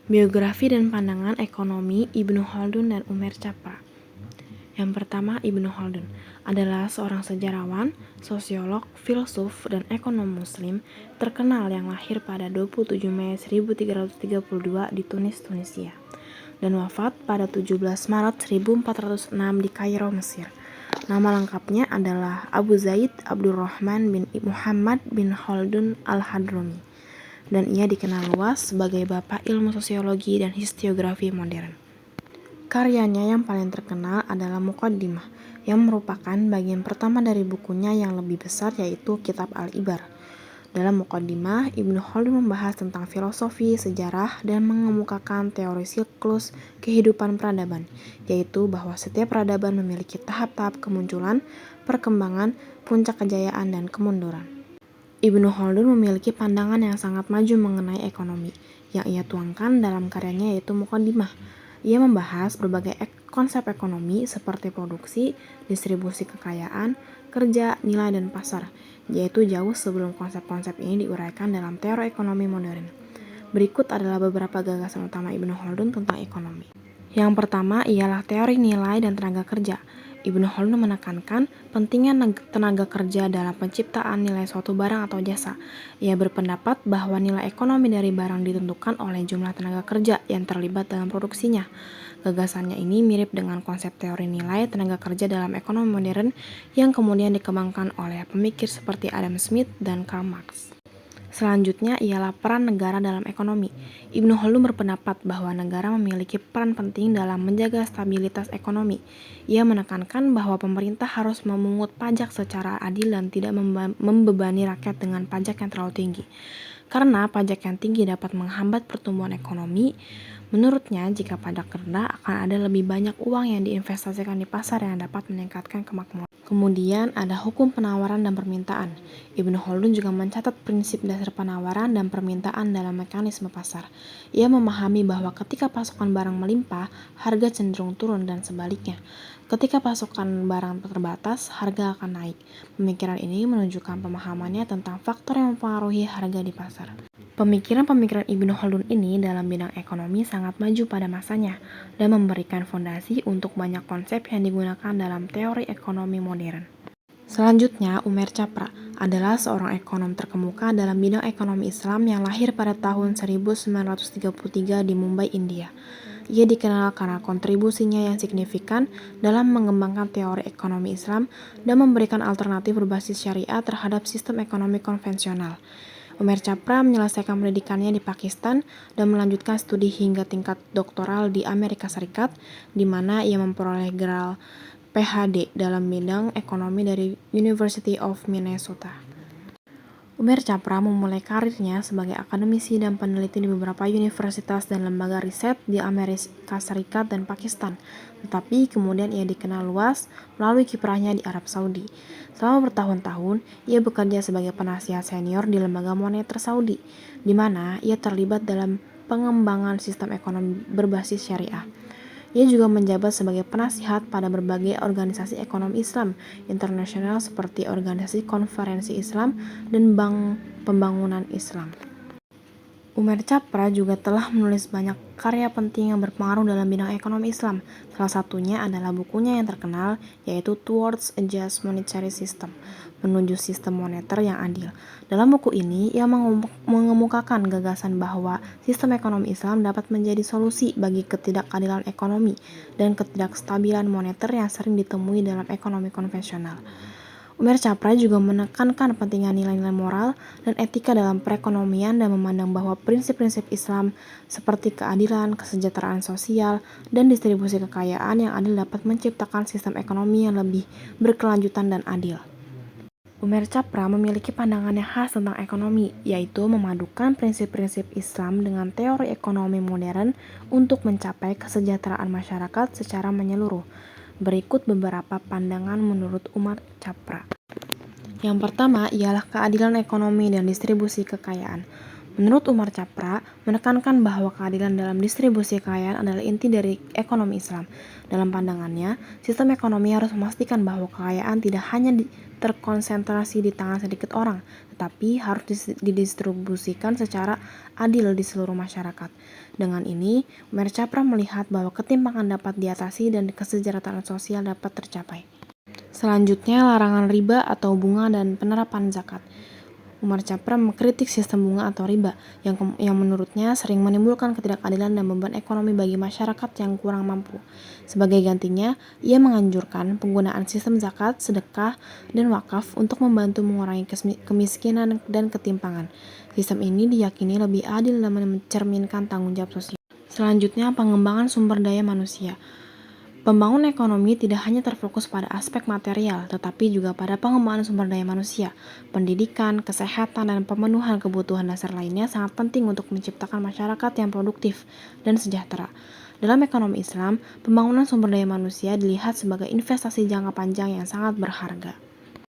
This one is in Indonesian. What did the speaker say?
Biografi dan pandangan ekonomi Ibnu Khaldun dan Umair Chapra. Yang pertama, Ibnu Khaldun adalah seorang sejarawan, sosiolog, filsuf, dan ekonom muslim terkenal yang lahir pada 27 Mei 1332 di Tunis, Tunisia, dan wafat pada 17 Maret 1406 di Kairo, Mesir. Nama lengkapnya adalah Abu Zaid Abdurrahman bin Muhammad bin Khaldun al-Hadrami, dan ia dikenal luas sebagai bapak ilmu sosiologi dan historiografi modern. Karyanya yang paling terkenal adalah Muqaddimah, yang merupakan bagian pertama dari bukunya yang lebih besar, yaitu Kitab Al-Ibar. Dalam Muqaddimah, Ibnu Khaldun membahas tentang filosofi, sejarah, dan mengemukakan teori siklus kehidupan peradaban, yaitu bahwa setiap peradaban memiliki tahap-tahap kemunculan, perkembangan, puncak kejayaan, dan kemunduran. Ibnu Khaldun memiliki pandangan yang sangat maju mengenai ekonomi, yang ia tuangkan dalam karyanya yaitu Muqaddimah. Ia membahas berbagai konsep ekonomi seperti produksi, distribusi kekayaan, kerja, nilai, dan pasar, yaitu jauh sebelum konsep-konsep ini diuraikan dalam teori ekonomi modern. Berikut adalah beberapa gagasan utama Ibnu Khaldun tentang ekonomi. Yang pertama ialah teori nilai dan tenaga kerja. Ibnu Khaldun menekankan pentingnya tenaga kerja dalam penciptaan nilai suatu barang atau jasa. Ia berpendapat bahwa nilai ekonomi dari barang ditentukan oleh jumlah tenaga kerja yang terlibat dalam produksinya. Gagasannya ini mirip dengan konsep teori nilai tenaga kerja dalam ekonomi modern yang kemudian dikembangkan oleh pemikir seperti Adam Smith dan Karl Marx. Selanjutnya ialah peran negara dalam ekonomi. Ibnu Khaldun berpendapat bahwa negara memiliki peran penting dalam menjaga stabilitas ekonomi. Ia menekankan bahwa pemerintah harus memungut pajak secara adil dan tidak membebani rakyat dengan pajak yang terlalu tinggi. Karena pajak yang tinggi dapat menghambat pertumbuhan ekonomi, menurutnya jika pajak rendah akan ada lebih banyak uang yang diinvestasikan di pasar yang dapat meningkatkan kemakmuran. Kemudian ada hukum penawaran dan permintaan. Ibnu Khaldun juga mencatat prinsip dasar penawaran dan permintaan dalam mekanisme pasar. Ia memahami bahwa ketika pasokan barang melimpah, harga cenderung turun dan sebaliknya. Ketika pasokan barang terbatas, harga akan naik. Pemikiran ini menunjukkan pemahamannya tentang faktor yang mempengaruhi harga di pasar. Pemikiran-pemikiran Ibnu Khaldun ini dalam bidang ekonomi sangat maju pada masanya dan memberikan fondasi untuk banyak konsep yang digunakan dalam teori ekonomi modern. Selanjutnya, Umair Chapra adalah seorang ekonom terkemuka dalam bidang ekonomi Islam yang lahir pada tahun 1933 di Mumbai, India. Ia dikenal karena kontribusinya yang signifikan dalam mengembangkan teori ekonomi Islam dan memberikan alternatif berbasis syariah terhadap sistem ekonomi konvensional. Umair Chapra menyelesaikan pendidikannya di Pakistan dan melanjutkan studi hingga tingkat doktoral di Amerika Serikat, di mana ia memperoleh gelar PhD dalam bidang ekonomi dari University of Minnesota. Umair Chapra memulai karirnya sebagai akademisi dan peneliti di beberapa universitas dan lembaga riset di Amerika Serikat dan Pakistan, tetapi kemudian ia dikenal luas melalui kiprahnya di Arab Saudi. Selama bertahun-tahun, ia bekerja sebagai penasihat senior di lembaga moneter Saudi, di mana ia terlibat dalam pengembangan sistem ekonomi berbasis syariah. Ia juga menjabat sebagai penasihat pada berbagai organisasi ekonomi Islam internasional seperti Organisasi Konferensi Islam dan Bank Pembangunan Islam. Umair Chapra juga telah menulis banyak karya penting yang berpengaruh dalam bidang ekonomi Islam. Salah satunya adalah bukunya yang terkenal, yaitu Towards a Just Monetary System, menuju sistem moneter yang adil. Dalam buku ini, ia mengemukakan gagasan bahwa sistem ekonomi Islam dapat menjadi solusi bagi ketidakadilan ekonomi dan ketidakstabilan moneter yang sering ditemui dalam ekonomi konvensional. Umair Chapra juga menekankan pentingnya nilai-nilai moral dan etika dalam perekonomian dan memandang bahwa prinsip-prinsip Islam seperti keadilan, kesejahteraan sosial, dan distribusi kekayaan yang adil dapat menciptakan sistem ekonomi yang lebih berkelanjutan dan adil. Umair Chapra memiliki pandangan yang khas tentang ekonomi, yaitu memadukan prinsip-prinsip Islam dengan teori ekonomi modern untuk mencapai kesejahteraan masyarakat secara menyeluruh. Berikut beberapa pandangan menurut Umair Chapra. Yang pertama ialah keadilan ekonomi dan distribusi kekayaan. Menurut Umair Chapra, menekankan bahwa keadilan dalam distribusi kekayaan adalah inti dari ekonomi Islam. Dalam pandangannya, sistem ekonomi harus memastikan bahwa kekayaan tidak hanya terkonsentrasi di tangan sedikit orang, tetapi harus didistribusikan secara adil di seluruh masyarakat. Dengan ini, Umair Capra melihat bahwa ketimpangan dapat diatasi dan kesejahteraan sosial dapat tercapai. Selanjutnya, larangan riba atau bunga dan penerapan zakat. Umar Capra mengkritik sistem bunga atau riba yang menurutnya sering menimbulkan ketidakadilan dan beban ekonomi bagi masyarakat yang kurang mampu. Sebagai gantinya, ia menganjurkan penggunaan sistem zakat, sedekah, dan wakaf untuk membantu mengurangi kemiskinan dan ketimpangan. Sistem ini diyakini lebih adil dan mencerminkan tanggung jawab sosial. Selanjutnya, pengembangan sumber daya manusia. Pembangunan ekonomi tidak hanya terfokus pada aspek material, tetapi juga pada pengembangan sumber daya manusia. Pendidikan, kesehatan, dan pemenuhan kebutuhan dasar lainnya sangat penting untuk menciptakan masyarakat yang produktif dan sejahtera. Dalam ekonomi Islam, pembangunan sumber daya manusia dilihat sebagai investasi jangka panjang yang sangat berharga.